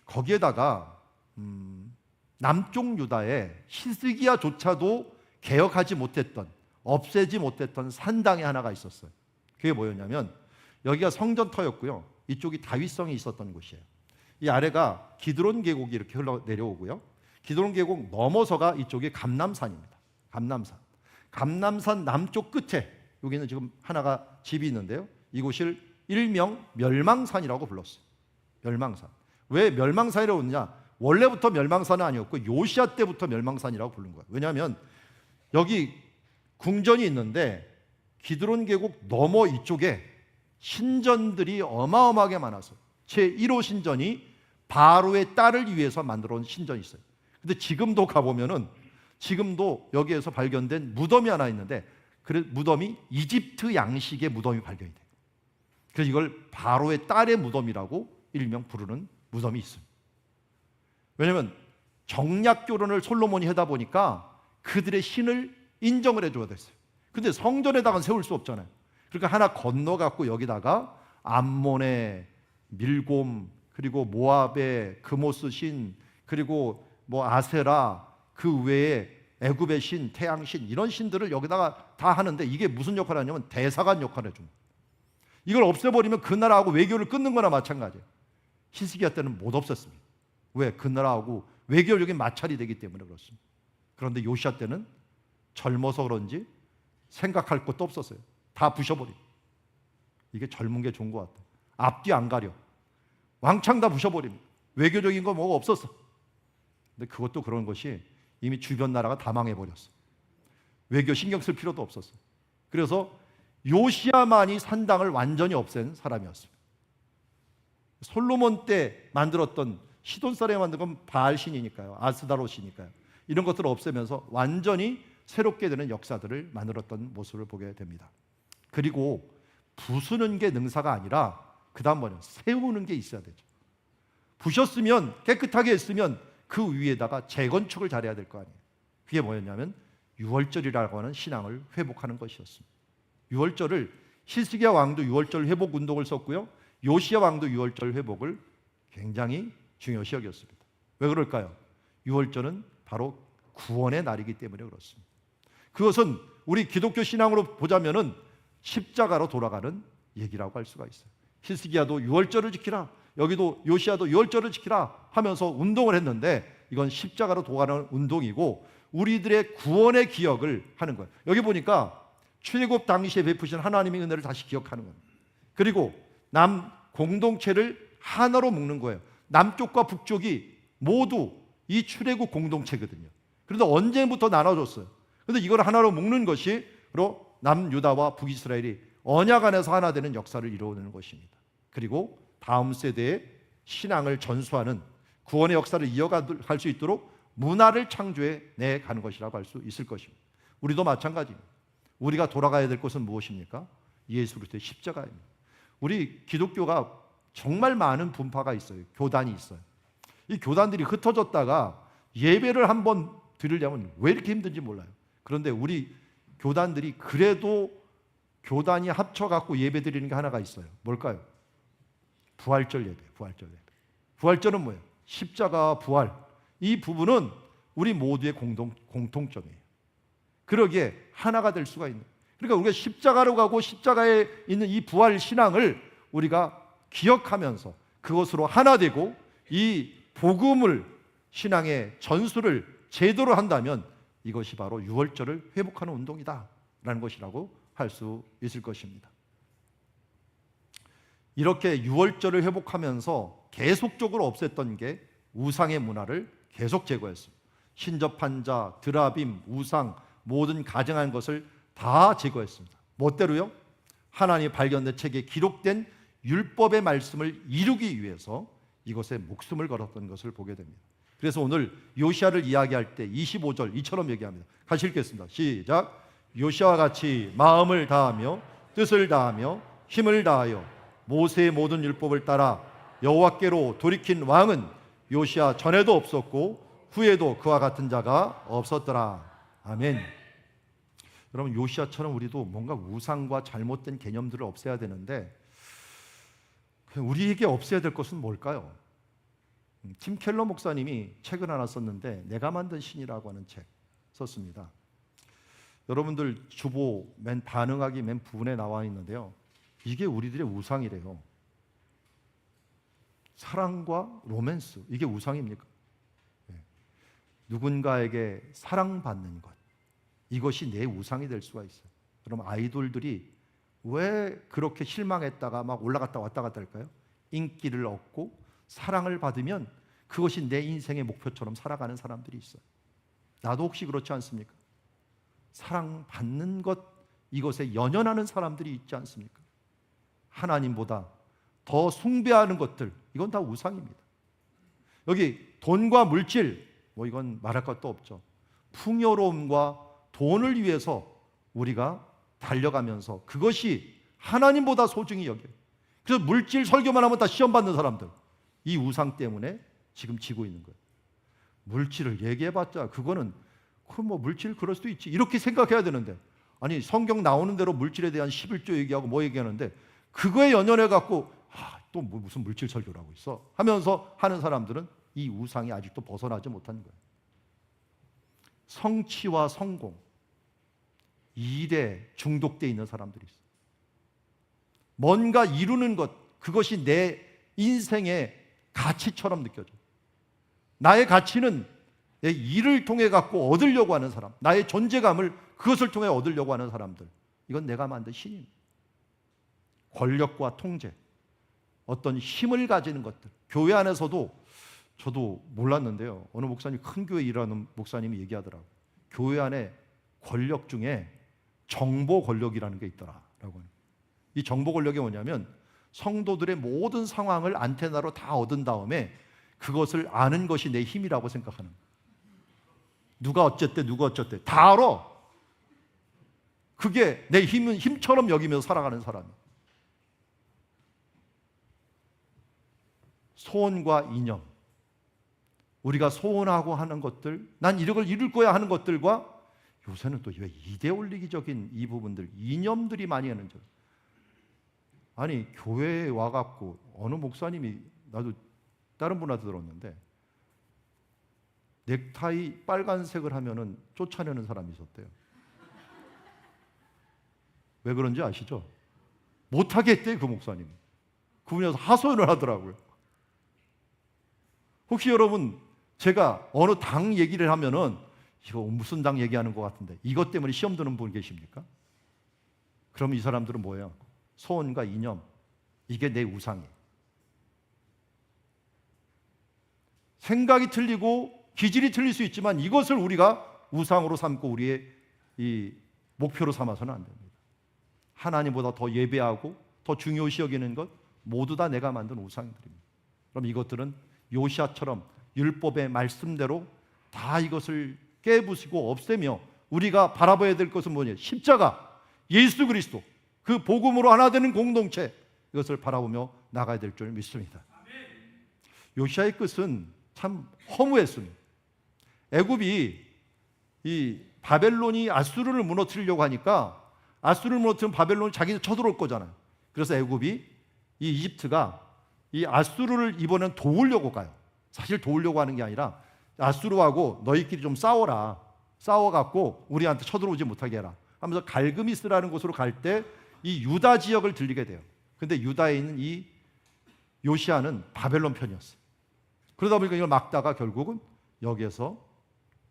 거기에다가 남쪽 유다의 히스기야조차도 개혁하지 못했던, 없애지 못했던 산당이 하나가 있었어요. 그게 뭐였냐면 여기가 성전터였고요. 이쪽이 다윗성이 있었던 곳이에요. 이 아래가 기드론 계곡이 이렇게 흘러 내려오고요. 기드론 계곡 넘어서가 이쪽이 감람산입니다. 감람산. 감남산 남쪽 끝에 여기는 지금 하나가 집이 있는데요. 이곳을 일명 멸망산이라고 불렀어요. 멸망산. 왜 멸망산이라고 그러냐? 원래부터 멸망산은 아니었고 요시야 때부터 멸망산이라고 부른 거예요. 왜냐하면 여기 궁전이 있는데 기드론 계곡 너머 이쪽에 신전들이 어마어마하게 많아서 제1호 신전이 바로의 딸을 위해서 만들어 온 신전이 있어요. 근데 지금도 가보면은 지금도 여기에서 발견된 무덤이 하나 있는데 그 무덤이 이집트 양식의 무덤이 발견이 돼요. 그래서 이걸 바로의 딸의 무덤이라고 일명 부르는 무덤이 있습니다. 왜냐하면 정략 결혼을 솔로몬이 하다 보니까 그들의 신을 인정을 해줘야 됐어요. 근데 성전에다가 세울 수 없잖아요. 그러니까 하나 건너갖고 여기다가 암몬의 밀곰, 그리고 모압의 그모스 신, 그리고 뭐 아세라, 그 외에 애굽의 신, 태양신, 이런 신들을 여기다가 다 하는데 이게 무슨 역할을 하냐면 대사관 역할을 해줍니다. 이걸 없애버리면 그 나라하고 외교를 끊는 거나 마찬가지예요. 히스기야 때는 못 없앴습니다. 왜? 그 나라하고 외교적인 마찰이 되기 때문에 그렇습니다. 그런데 요시야 때는 젊어서 그런지 생각할 것도 없었어요. 다 부셔버리고. 이게 젊은 게 좋은 것 같아요. 앞뒤 안 가려. 왕창 다 부셔버립니다. 외교적인 거 뭐가 없었어. 근데 그것도 그런 것이 이미 주변 나라가 다 망해버렸어. 외교 신경 쓸 필요도 없었어. 그래서 요시야만이 산당을 완전히 없앤 사람이었습니다. 솔로몬 때 만들었던 시돈 사람이 만든 건 바알 신이니까요. 아스다로 신이니까요. 이런 것들을 없애면서 완전히 새롭게 되는 역사들을 만들었던 모습을 보게 됩니다. 그리고 부수는 게 능사가 아니라 그 다음 뭐냐? 세우는 게 있어야 되죠. 부셨으면, 깨끗하게 했으면 그 위에다가 재건축을 잘해야 될 거 아니에요. 그게 뭐였냐면 유월절이라고 하는 신앙을 회복하는 것이었습니다. 유월절을 히스기야 왕도 유월절 회복 운동을 썼고요. 요시야 왕도 유월절 회복을 굉장히 중요시 여겼습니다. 왜 그럴까요? 유월절은 바로 구원의 날이기 때문에 그렇습니다. 그것은 우리 기독교 신앙으로 보자면은 십자가로 돌아가는 얘기라고 할 수가 있어요. 히스기야도 유월절을 지키라, 여기도 요시야도 유월절을 지키라 하면서 운동을 했는데 이건 십자가로 돌아가는 운동이고 우리들의 구원의 기억을 하는 거예요. 여기 보니까 출애굽 당시에 베푸신 하나님의 은혜를 다시 기억하는 겁니다. 그리고 남 공동체를 하나로 묶는 거예요. 남쪽과 북쪽이 모두 이 출애굽 공동체거든요. 그런데 언제부터 나눠졌어요. 그런데 이걸 하나로 묶는 것이 바로 남유다와 북이스라엘이 언약 안에서 하나 되는 역사를 이루어내는 것입니다. 그리고 다음 세대의 신앙을 전수하는 구원의 역사를 이어갈 수 있도록 문화를 창조해 내가는 것이라고 할 수 있을 것입니다. 우리도 마찬가지입니다. 우리가 돌아가야 될 것은 무엇입니까? 예수 그리스도의 십자가입니다. 우리 기독교가 정말 많은 분파가 있어요. 교단이 있어요. 이 교단들이 흩어졌다가 예배를 한번 드리려면 왜 이렇게 힘든지 몰라요. 그런데 우리 교단들이 그래도 교단이 합쳐갖고 예배 드리는 게 하나가 있어요. 뭘까요? 부활절 예배, 부활절 예배. 부활절은 뭐예요? 십자가 부활. 이 부분은 우리 모두의 공통점이에요. 그러기에 하나가 될 수가 있는. 그러니까 우리가 십자가로 가고 십자가에 있는 이 부활 신앙을 우리가 기억하면서 그것으로 하나 되고 이 복음을 신앙의 전수를 제대로 한다면 이것이 바로 유월절을 회복하는 운동이다라는 것이라고 할 수 있을 것입니다. 이렇게 유월절을 회복하면서 계속적으로 없앴던 게 우상의 문화를 계속 제거했습니다. 신접한 자, 드라빔, 우상 모든 가증한 것을 다 제거했습니다. 멋대로요? 하나님의 발견된 책에 기록된 율법의 말씀을 이루기 위해서 이것에 목숨을 걸었던 것을 보게 됩니다. 그래서 오늘 요시야를 이야기할 때 25절 이처럼 얘기합니다. 같이 읽겠습니다. 시작. 요시야와 같이 마음을 다하며 뜻을 다하며 힘을 다하여 모세의 모든 율법을 따라 여호와께로 돌이킨 왕은 요시야 전에도 없었고 후에도 그와 같은 자가 없었더라. 아멘. 여러분, 요시야처럼 우리도 뭔가 우상과 잘못된 개념들을 없애야 되는데 우리에게 없애야 될 것은 뭘까요? 팀 켈러 목사님이 책을 하나 썼는데 내가 만든 신이라고 하는 책 썼습니다. 여러분들 주보 맨 반응하기 맨 부분에 나와 있는데요. 이게 우리들의 우상이래요. 사랑과 로맨스, 이게 우상입니까? 네. 누군가에게 사랑받는 것, 이것이 내 우상이 될 수가 있어요. 그럼 아이돌들이 왜 그렇게 실망했다가 막 올라갔다 왔다 갔다 할까요? 인기를 얻고 사랑을 받으면 그것이 내 인생의 목표처럼 살아가는 사람들이 있어요. 나도 혹시 그렇지 않습니까? 사랑받는 것, 이것에 연연하는 사람들이 있지 않습니까? 하나님보다 더 숭배하는 것들, 이건 다 우상입니다. 여기 돈과 물질, 이건 말할 것도 없죠. 풍요로움과 돈을 위해서 우리가 달려가면서 그것이 하나님보다 소중히 여겨요. 그래서 물질 설교만 하면 다 시험받는 사람들, 이 우상 때문에 지금 지고 있는 거예요. 물질을 얘기해봤자 그거는 물질 그럴 수도 있지 이렇게 생각해야 되는데, 아니 성경 나오는 대로 물질에 대한 11조 얘기하고 뭐 얘기하는데 그거에 연연해 갖고 또 무슨 물질 설교를 하고 있어 하면서 하는 사람들은 이 우상이 아직도 벗어나지 못하는 거예요. 성취와 성공, 일에 중독되어 있는 사람들이 있어요. 뭔가 이루는 것, 그것이 내 인생의 가치처럼 느껴져요. 나의 가치는 내 일을 통해 갖고 얻으려고 하는 사람, 나의 존재감을 그것을 통해 얻으려고 하는 사람들, 이건 내가 만든 신입니다. 권력과 통제, 어떤 힘을 가지는 것들, 교회 안에서도 저도 몰랐는데요, 어느 목사님, 큰 교회 일하는 목사님이 얘기하더라고요. 교회 안에 권력 중에 정보 권력이라는 게 있더라라고 하는. 이 정보 권력이 뭐냐면 성도들의 모든 상황을 안테나로 다 얻은 다음에 그것을 아는 것이 내 힘이라고 생각하는 거예요. 누가 어쨌대 누가 어쨌대 다 알아. 그게 내 힘처럼 여기면서 살아가는 사람이에요. 소원과 이념, 우리가 소원하고 하는 것들, 난 이걸 이룰 거야 하는 것들과 요새는 또 왜 이데올로기적인 이 부분들, 이념들이 많이 하는 줄. 아니 교회에 와갖고 어느 목사님이, 나도 다른 분한테 들었는데 넥타이 빨간색을 하면은 쫓아내는 사람이 있었대요. 왜 그런지 아시죠? 못하게 했대요 그 목사님. 그분이 와서 하소연을 하더라고요. 혹시 여러분, 제가 어느 당 얘기를 하면은 이거 무슨 당 얘기하는 것 같은데 이것 때문에 시험 드는 분 계십니까? 그럼 이 사람들은 뭐예요? 소원과 이념, 이게 내 우상이에요. 생각이 틀리고 기질이 틀릴 수 있지만 이것을 우리가 우상으로 삼고 우리의 이 목표로 삼아서는 안 됩니다. 하나님보다 더 예배하고 더 중요시 여기는 것 모두 다 내가 만든 우상들입니다. 그럼 이것들은 요시아처럼 율법의 말씀대로 다 이것을 깨부수고 없애며 우리가 바라봐야 될 것은 뭐냐? 십자가, 예수 그리스도, 그 복음으로 하나 되는 공동체, 이것을 바라보며 나가야 될 줄 믿습니다. 요시아의 끝은 참 허무했습니다. 애굽이 이 바벨론이 아수르를 무너뜨리려고 하니까 아수르를 무너뜨리면 바벨론이 자기들 쳐들어올 거잖아요. 그래서 애굽이, 이 이집트가 이 아수르를 이번엔 도우려고 가요. 사실 도우려고 하는 게 아니라 아수르하고 너희끼리 좀 싸워라. 싸워갖고 우리한테 쳐들어오지 못하게 해라 하면서 갈그미스라는 곳으로 갈 때 이 유다 지역을 들리게 돼요. 근데 유다에 있는 이 요시아는 바벨론 편이었어요. 그러다 보니까 이걸 막다가 결국은 여기에서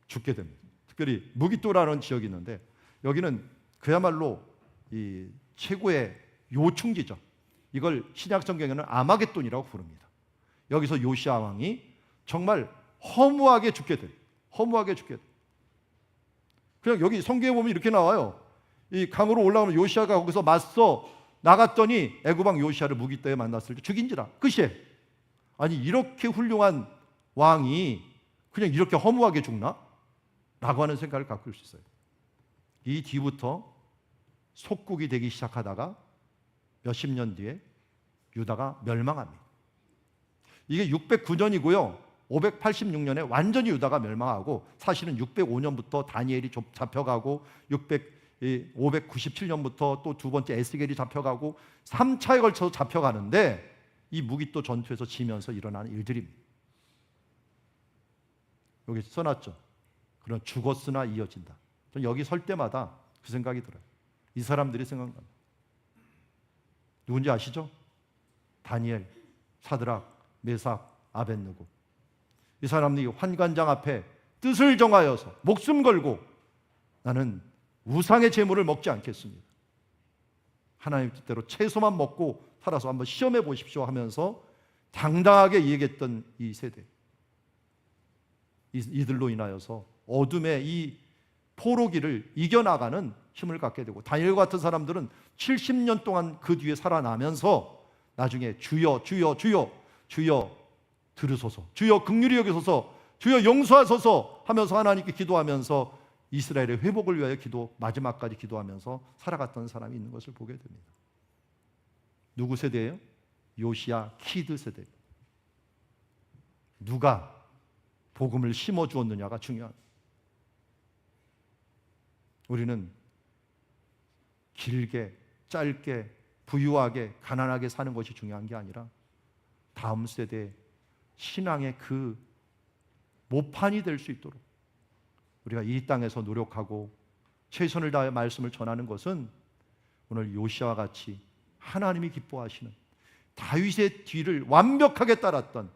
죽게 됩니다. 특별히 무기또라는 지역이 있는데 여기는 그야말로 이 최고의 요충지죠. 이걸 신약 성경에는 아마겟돈이라고 부릅니다. 여기서 요시아 왕이 정말 허무하게 죽게 돼요. 허무하게 죽게 돼요. 그냥 여기 성경에 보면 이렇게 나와요. 이 강으로 올라오면 요시아가 거기서 맞서 나갔더니 애굽 왕 요시아를 무기떠에 만났을 때 죽인지라. 끝이에요. 아니 이렇게 훌륭한 왕이 그냥 이렇게 허무하게 죽나? 라고 하는 생각을 갖고 있을 수 있어요. 이 뒤부터 속국이 되기 시작하다가 몇십 년 뒤에 유다가 멸망합니다. 이게 609년이고요 586년에 완전히 유다가 멸망하고, 사실은 605년부터 다니엘이 잡혀가고 597년부터 또 두 번째 에스겔이 잡혀가고 3차에 걸쳐서 잡혀가는데 이 무기또 전투에서 지면서 일어나는 일들입니다. 여기 써놨죠. 그런 죽었으나 이어진다. 전 여기 설 때마다 그 생각이 들어요. 이 사람들이 생각납니다. 누군지 아시죠? 다니엘, 사드락, 메삭, 아벳느고. 이 사람들이 환관장 앞에 뜻을 정하여서 목숨 걸고 나는 우상의 제물을 먹지 않겠습니다. 하나님 뜻대로 채소만 먹고 살아서 한번 시험해 보십시오 하면서 당당하게 얘기했던 이 세대, 이들로 인하여서 어둠의 이 포로기를 이겨나가는 힘을 갖게 되고, 다니엘 같은 사람들은 70년 동안 그 뒤에 살아나면서 나중에 주여 주여 주여 주여 들으소서, 주여 긍휼히 여기소서, 주여 용서하소서 하면서 하나님께 기도하면서 이스라엘의 회복을 위하여 마지막까지 기도하면서 살아갔던 사람이 있는 것을 보게 됩니다. 누구 세대예요? 요시야 키드 세대. 누가 복음을 심어 주었느냐가 중요합니다. 우리는 길게, 짧게, 부유하게, 가난하게 사는 것이 중요한 게 아니라 다음 세대 신앙의 그 모판이 될 수 있도록 우리가 이 땅에서 노력하고 최선을 다해 말씀을 전하는 것은 오늘 요시아와 같이 하나님이 기뻐하시는 다윗의 뒤를 완벽하게 따랐던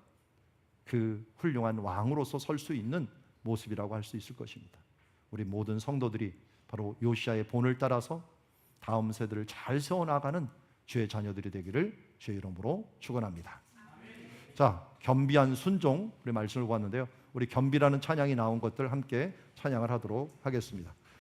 그 훌륭한 왕으로서 설 수 있는 모습이라고 할 수 있을 것입니다. 우리 모든 성도들이 바로 요시아의 본을 따라서 다음 세대를 잘 세워나가는 주의 자녀들이 되기를 주의 이름으로 축원합니다. 자, 겸비한 순종, 우리 말씀을 보았는데요. 우리 겸비라는 찬양이 나온 것들 함께 찬양을 하도록 하겠습니다.